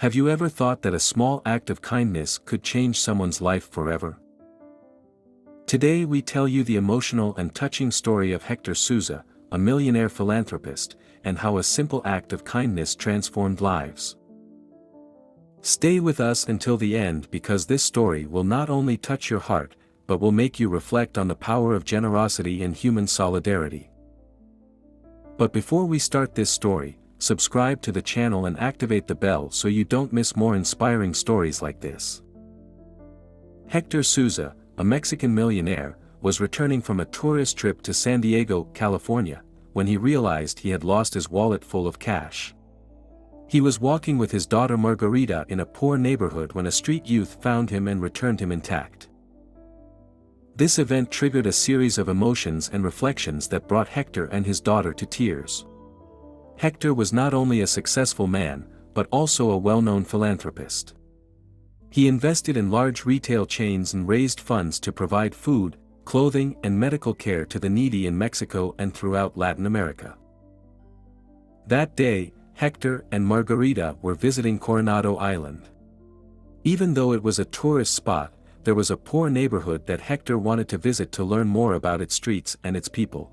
Have you ever thought that a small act of kindness could change someone's life forever? Today we tell you the emotional and touching story of Hector Sousa, a millionaire philanthropist, and how a simple act of kindness transformed lives. Stay with us until the end because this story will not only touch your heart, but will make you reflect on the power of generosity and human solidarity. But before we start this story, subscribe to the channel and activate the bell so you don't miss more inspiring stories like this. Hector Sousa, a Mexican millionaire, was returning from a tourist trip to San Diego, California, when he realized he had lost his wallet full of cash. He was walking with his daughter Margarida in a poor neighborhood when a street youth found him and returned him intact. This event triggered a series of emotions and reflections that brought Hector and his daughter to tears. Hector was not only a successful man, but also a well-known philanthropist. He invested in large retail chains and raised funds to provide food, clothing and medical care to the needy in Mexico and throughout Latin America. That day, Hector and Margarida were visiting Coronado Island. Even though it was a tourist spot, there was a poor neighborhood that Hector wanted to visit to learn more about its streets and its people.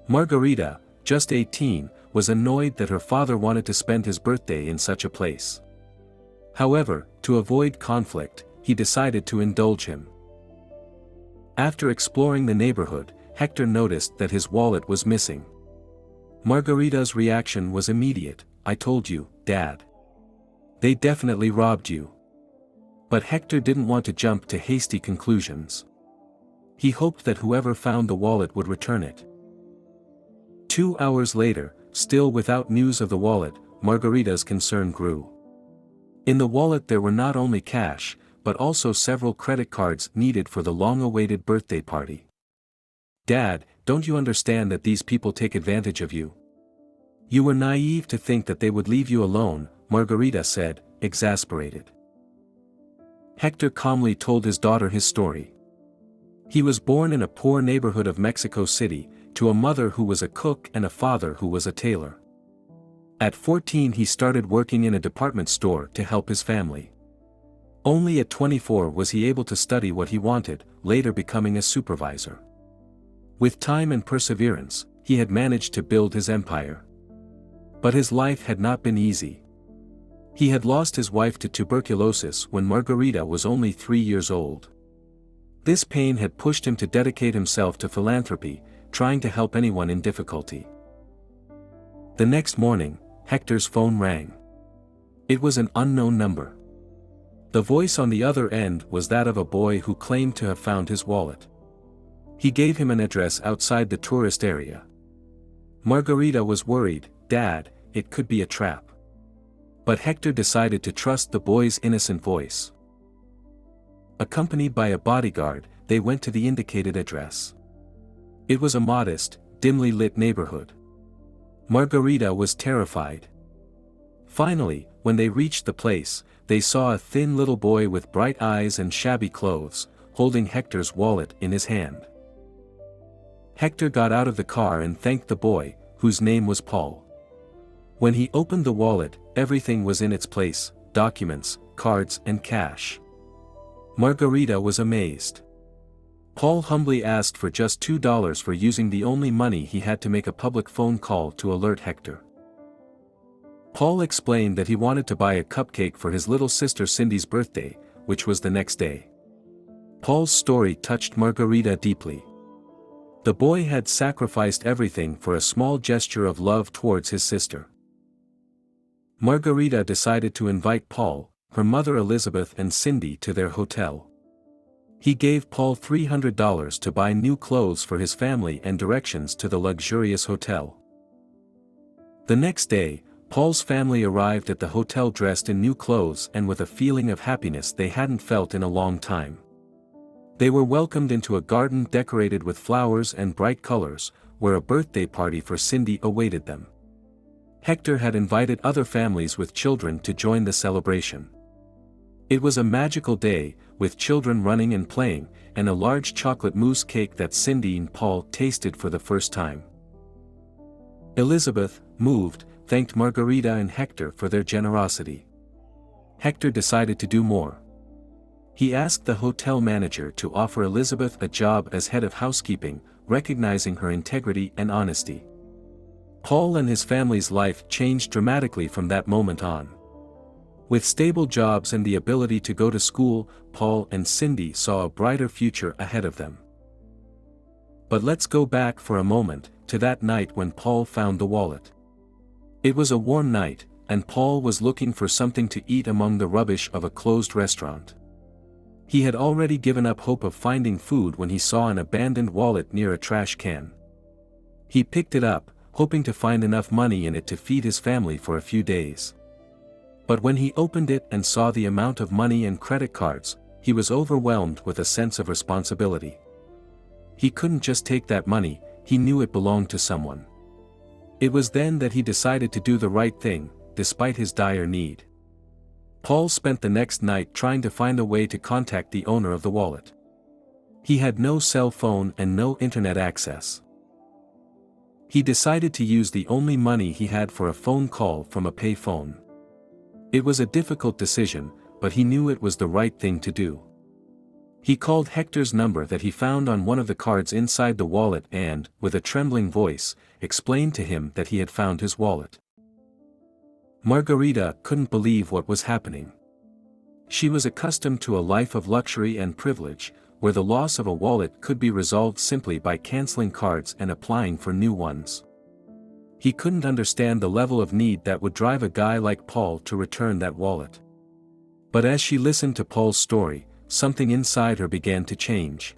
Margarida, just 18, was annoyed that her father wanted to spend his birthday in such a place. However, to avoid conflict, he decided to indulge him. After exploring the neighborhood, Hector noticed that his wallet was missing. Margarida's reaction was immediate. "I told you, Dad. They definitely robbed you." But Hector didn't want to jump to hasty conclusions. He hoped that whoever found the wallet would return it. 2 hours later, still without news of the wallet, Margarida's concern grew. In the wallet there were not only cash, but also several credit cards needed for the long-awaited birthday party. "Dad, don't you understand that these people take advantage of you? You were naive to think that they would leave you alone," Margarida said, exasperated. Hector calmly told his daughter his story. He was born in a poor neighborhood of Mexico City, to a mother who was a cook and a father who was a tailor. At 14 he started working in a department store to help his family. Only at 24 was he able to study what he wanted, later becoming a supervisor. With time and perseverance, he had managed to build his empire. But his life had not been easy. He had lost his wife to tuberculosis when Margarida was only 3 years old. This pain had pushed him to dedicate himself to philanthropy, trying to help anyone in difficulty. The next morning, Hector's phone rang. It was an unknown number. The voice on the other end was that of a boy who claimed to have found his wallet. He gave him an address outside the tourist area. Margarida was worried. "Dad, it could be a trap." But Hector decided to trust the boy's innocent voice. Accompanied by a bodyguard, they went to the indicated address. It was a modest, dimly lit neighborhood. Margarida was terrified. Finally, when they reached the place, they saw a thin little boy with bright eyes and shabby clothes, holding Hector's wallet in his hand. Hector got out of the car and thanked the boy, whose name was Paul. When he opened the wallet, everything was in its place: documents, cards and cash. Margarida was amazed. Paul humbly asked for just $2 for using the only money he had to make a public phone call to alert Hector. Paul explained that he wanted to buy a cupcake for his little sister Cindy's birthday, which was the next day. Paul's story touched Margarida deeply. The boy had sacrificed everything for a small gesture of love towards his sister. Margarida decided to invite Paul, her mother Elizabeth and Cindy to their hotel. He gave Paul $300 to buy new clothes for his family and directions to the luxurious hotel. The next day, Paul's family arrived at the hotel dressed in new clothes and with a feeling of happiness they hadn't felt in a long time. They were welcomed into a garden decorated with flowers and bright colors, where a birthday party for Cindy awaited them. Hector had invited other families with children to join the celebration. It was a magical day, with children running and playing, and a large chocolate mousse cake that Cindy and Paul tasted for the first time. Elizabeth, moved, thanked Margarida and Hector for their generosity. Hector decided to do more. He asked the hotel manager to offer Elizabeth a job as head of housekeeping, recognizing her integrity and honesty. Paul and his family's life changed dramatically from that moment on. With stable jobs and the ability to go to school, Paul and Cindy saw a brighter future ahead of them. But let's go back for a moment, to that night when Paul found the wallet. It was a warm night, and Paul was looking for something to eat among the rubbish of a closed restaurant. He had already given up hope of finding food when he saw an abandoned wallet near a trash can. He picked it up, hoping to find enough money in it to feed his family for a few days. But when he opened it and saw the amount of money and credit cards, he was overwhelmed with a sense of responsibility. He couldn't just take that money, he knew it belonged to someone. It was then that he decided to do the right thing, despite his dire need. Paul spent the next night trying to find a way to contact the owner of the wallet. He had no cell phone and no internet access. He decided to use the only money he had for a phone call from a pay phone. It was a difficult decision, but he knew it was the right thing to do. He called Hector's number that he found on one of the cards inside the wallet and, with a trembling voice, explained to him that he had found his wallet. Margarida couldn't believe what was happening. She was accustomed to a life of luxury and privilege, where the loss of a wallet could be resolved simply by canceling cards and applying for new ones. He couldn't understand the level of need that would drive a guy like Paul to return that wallet. But as she listened to Paul's story, something inside her began to change.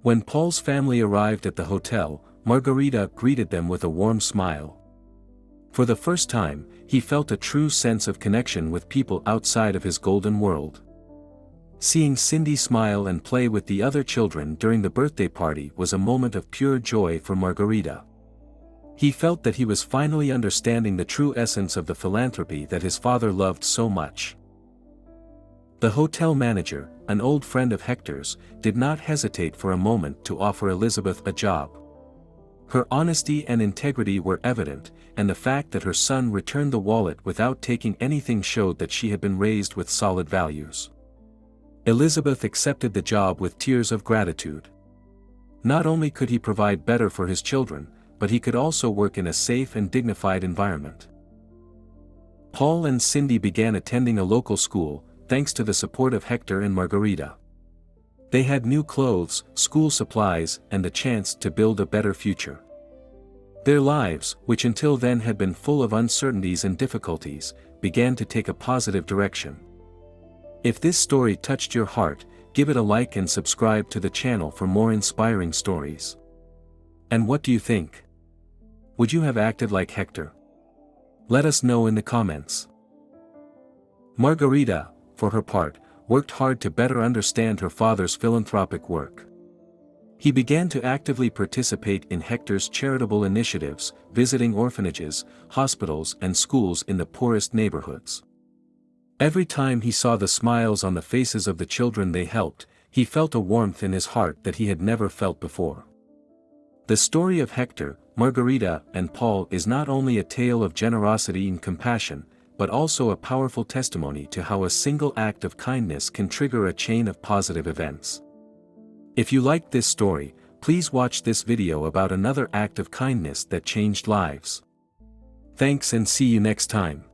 When Paul's family arrived at the hotel, Margarida greeted them with a warm smile. For the first time, he felt a true sense of connection with people outside of his golden world. Seeing Cindy smile and play with the other children during the birthday party was a moment of pure joy for Margarida. He felt that he was finally understanding the true essence of the philanthropy that his father loved so much. The hotel manager, an old friend of Hector's, did not hesitate for a moment to offer Elizabeth a job. Her honesty and integrity were evident, and the fact that her son returned the wallet without taking anything showed that she had been raised with solid values. Elizabeth accepted the job with tears of gratitude. Not only could he provide better for his children, but he could also work in a safe and dignified environment. Paul and Cindy began attending a local school, thanks to the support of Hector and Margarida. They had new clothes, school supplies, and the chance to build a better future. Their lives, which until then had been full of uncertainties and difficulties, began to take a positive direction. If this story touched your heart, give it a like and subscribe to the channel for more inspiring stories. And what do you think? Would you have acted like Hector? Let us know in the comments. Margarida, for her part, worked hard to better understand her father's philanthropic work. He began to actively participate in Hector's charitable initiatives, visiting orphanages, hospitals and schools in the poorest neighborhoods. Every time he saw the smiles on the faces of the children they helped, he felt a warmth in his heart that he had never felt before. The story of Hector, Margarida, and Paul is not only a tale of generosity and compassion, but also a powerful testimony to how a single act of kindness can trigger a chain of positive events. If you liked this story, please watch this video about another act of kindness that changed lives. Thanks and see you next time.